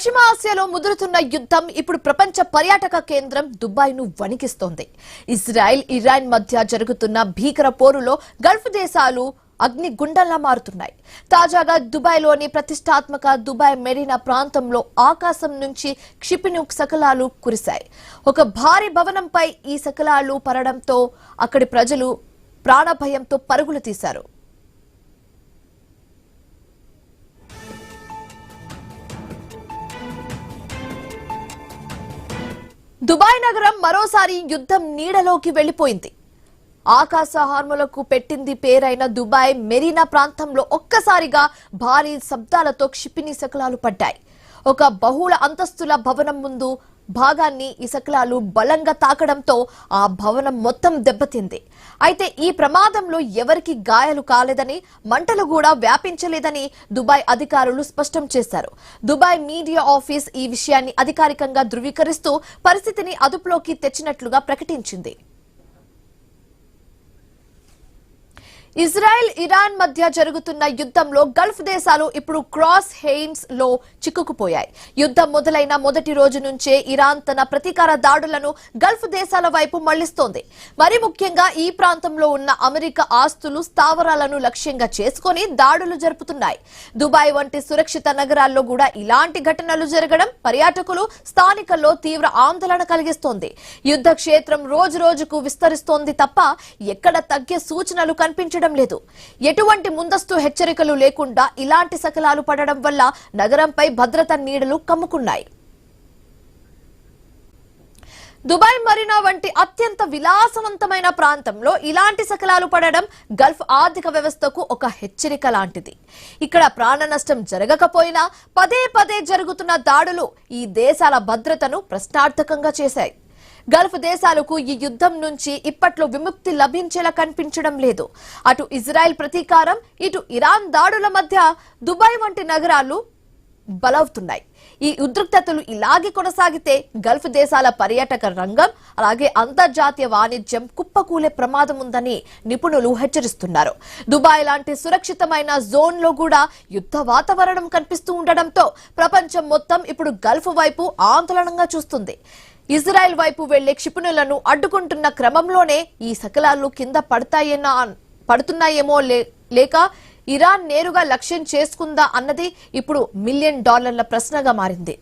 పశ్చిమ ఆసియాలో ముదురుతున్న యుద్ధం ఇప్పుడు ప్రపంచ పర్యాటక కేంద్రం దుబాయ్ను వణికిస్తోంది. ఇజ్రాయెల్, ఇరాన్ మధ్య జరుగుతున్న భీకర పోరులో గల్ఫ్ దేశాలు అగ్నిగుండంలా మారుతున్నాయి. తాజాగా దుబాయ్లోని ప్రతిష్టాత్మక దుబాయ్ మెరీనా ప్రాంతంలో ఆకాశం నుంచి క్షిపణి శకలాలు కురిశాయి. ఒక భారీ భవనంపై ఈ శకలాలు పడడంతో అక్కడి ప్రజలు ప్రాణభయంతో పరుగులు తీశారు. దుబాయ్ నగరం మరోసారి యుద్ధం నీడలోకి వెళ్లిపోయింది. ఆకాశ హార్ములకు పెట్టింది పేరైన దుబాయ్ మెరీనా ప్రాంతంలో ఒక్కసారిగా భారీ శబ్దాలతో క్షిపణి శకలాలు పడ్డాయి. ఒక బహుళ అంతస్తుల భవనం ముందు భాగాన్ని ఈ శకలాలు బలంగా తాకడంతో ఆ భవనం మొత్తం దెబ్బతింది. అయితే ఈ ప్రమాదంలో ఎవరికి గాయాలు కాలేదని, మంటలు కూడా వ్యాపించలేదని దుబాయ్ అధికారులు స్పష్టం చేశారు. దుబాయ్ మీడియా ఆఫీస్ ఈ విషయాన్ని అధికారికంగా ధృవీకరిస్తూ పరిస్థితిని అదుపులోకి తెచ్చినట్లుగా ప్రకటించింది. ఇజ్రాయెల్, ఇరాన్ మధ్య జరుగుతున్న యుద్ధంలో గల్ఫ్ దేశాలు ఇప్పుడు క్రాస్ హెయిన్స్ లో చిక్కుకుపోయాయి. యుద్ధం మొదలైన మొదటి రోజు నుంచే ఇరాన్ తన ప్రతీకార దాడులను గల్ఫ్ దేశాల వైపు మళ్లిస్తోంది. మరి ముఖ్యంగా ఈ ప్రాంతంలో ఉన్న అమెరికా ఆస్తులు, స్థావరాలను లక్ష్యంగా చేసుకుని దాడులు జరుపుతున్నాయి. దుబాయ్ వంటి సురక్షిత నగరాల్లో కూడా ఇలాంటి ఘటనలు జరగడం పర్యాటకులు, స్థానికుల్లో తీవ్ర ఆందోళన కలిగిస్తోంది. యుద్ధ క్షేత్రం రోజు రోజుకు విస్తరిస్తోంది తప్ప ఎక్కడ తగ్గే సూచనలు కనిపించడం లేదు. ఎటువంటి ముందస్తు హెచ్చరికలు లేకుండా ఇలాంటి శకలాలు పడడం వల్ల నగరంపై భద్రతా నీడలు కమ్ముకున్నాయి. దుబాయ్ మరీనా వంటి అత్యంత విలాసవంతమైన ప్రాంతంలో ఇలాంటి శకలాలు పడడం గల్ఫ్ ఆర్థిక వ్యవస్థకు ఒక హెచ్చరిక లాంటిది. ఇక్కడ ప్రాణ నష్టం జరగకపోయినా పదే పదే జరుగుతున్న దాడులు ఈ దేశాల భద్రతను ప్రశ్నార్థకంగా చేశాయి. గల్ఫ్ దేశాలకు ఈ యుద్ధం నుంచి ఇప్పట్లో విముక్తి లభించేలా కనిపించడం లేదు. అటు ఇజ్రాయెల్ ప్రతీకారం, ఇటు ఇరాన్ దాడుల మధ్య దుబాయ్ వంటి నగరాలు బలవుతున్నాయి. ఈ ఉద్రిక్తతలు ఇలాగే కొనసాగితే గల్ఫ్ దేశాల పర్యాటక రంగం, అలాగే అంతర్జాతీయ వాణిజ్యం కుప్పకూలే ప్రమాదం ఉందని నిపుణులు హెచ్చరిస్తున్నారు. దుబాయ్ లాంటి సురక్షితమైన జోన్ లో కూడా యుద్ధ వాతావరణం కనిపిస్తూ ఉండడంతో ప్రపంచం మొత్తం ఇప్పుడు గల్ఫ్ వైపు ఆందోళనగా చూస్తుంది. ఇజ్రాయెల్ వైపు వెళ్లే క్షిపణులను అడ్డుకుంటున్న క్రమంలోనే ఈ శకలాలు కింద పడుతున్నాయేమో లేక ఇరాన్ నేరుగా లక్ష్యం చేసుకుందా అన్నది ఇప్పుడు $1 మిలియన్ ప్రశ్నగా మారింది.